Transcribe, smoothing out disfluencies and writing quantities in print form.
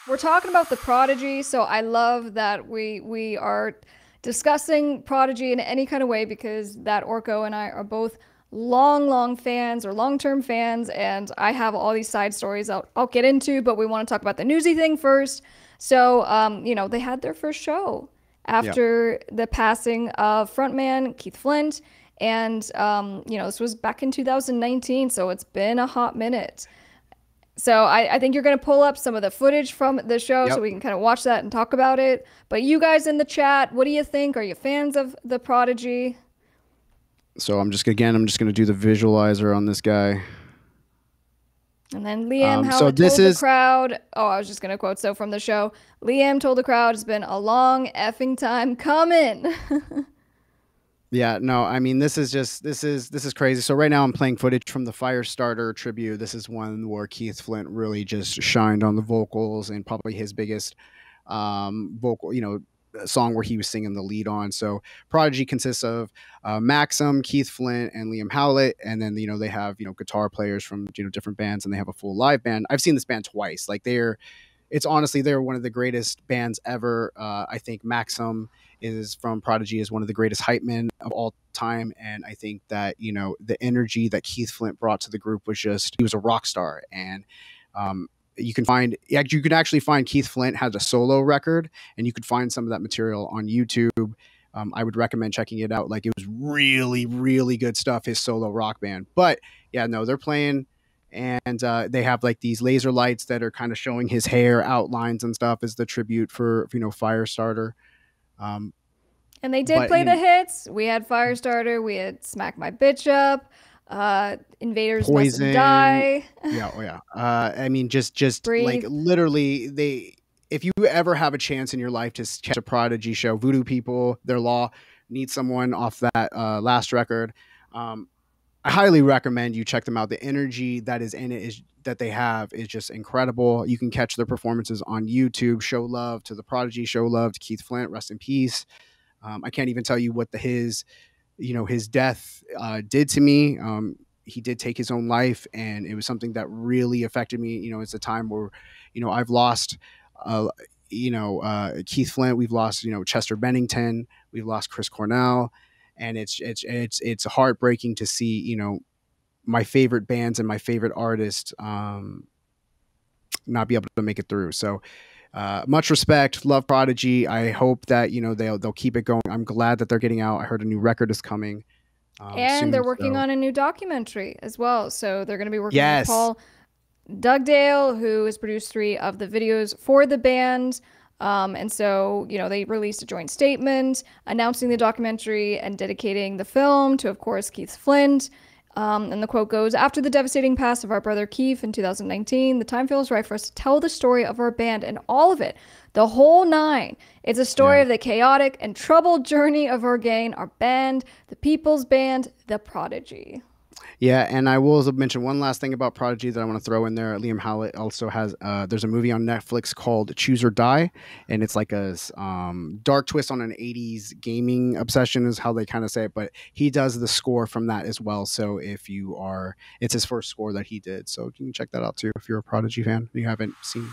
we're talking about the Prodigy, so I love that we are discussing Prodigy in any kind of way because that Orko and I are both long fans or long-term fans, and I have all these side stories I'll get into, but we want to talk about the newsy thing first. So, they had their first show Yeah. after the passing of frontman Keith Flint, and this was back in 2019, so it's been a hot minute. So I think you're going to pull up some of the footage from the show so Yep. we can kind of watch that and talk about it. But you guys in the chat, what do you think? Are you fans of the Prodigy? So I'm just gonna do the visualizer on this guy. And then Liam So Howlett this told the is crowd, oh, I was just going to quote, so from the show, Liam told the crowd, it's been a long effing time coming. Yeah, no, I mean this is crazy. So right now I'm playing footage from the Firestarter tribute. This is one where Keith Flint really just shined on the vocals and probably his biggest vocal, song where he was singing the lead on. So Prodigy consists of Maxim, Keith Flint, and Liam Howlett, and then they have guitar players from different bands, and they have a full live band. I've seen this band twice. Like it's honestly they're one of the greatest bands ever. I think Maxim is from Prodigy is one of the greatest hype men of all time, and I think that the energy that Keith Flint brought to the group was just he was a rock star. And you can actually find Keith Flint has a solo record, and you could find some of that material on YouTube. I would recommend checking it out. Like it was really good stuff. His solo rock band, but yeah, no, they're playing. And they have like these laser lights that are kind of showing his hair outlines and stuff as the tribute for Firestarter. Um, And they did but play the hits. We had Firestarter, we had Smack My Bitch Up, Invaders Mustn't Poison, Die, yeah, oh yeah. I mean, just like Breathe. literally, if you ever have a chance in your life to catch a Prodigy show, Voodoo People, Their Law, need someone off that last record. Um, I highly recommend you check them out. The energy that is in it is that they have is just incredible. You can catch their performances on YouTube. Show love to the Prodigy. Show love to Keith Flint. Rest in peace. I can't even tell you what his death did to me. He did take his own life, and it was something that really affected me. It's a time where, I've lost, uh, Keith Flint. We've lost, Chester Bennington. We've lost Chris Cornell, and it's heartbreaking to see, my favorite bands and my favorite artists not be able to make it through. So much respect, love Prodigy. I hope that they'll keep it going. I'm glad that they're getting out. I heard a new record is coming And they're soon. working So on a new documentary as well. So they're going to be working with yes, Paul Dugdale, who has produced three of the videos for the band. And so, they released a joint statement announcing the documentary and dedicating the film to, of course, Keith Flint. And the quote goes, after the devastating pass of our brother Keith in 2019, the time feels right for us to tell the story of our band and all of it, the whole nine. It's a story yeah. of the chaotic and troubled journey of our gang, our band, the people's band, the Prodigy. Yeah, and I will mention one last thing about Prodigy that I want to throw in there. Liam Howlett also has there's a movie on Netflix called Choose or Die, and it's like a dark twist on an 80s gaming obsession is how they kind of say it, but he does the score from that as well. So it's his first score that he did. So you can check that out too if you're a Prodigy fan and you haven't seen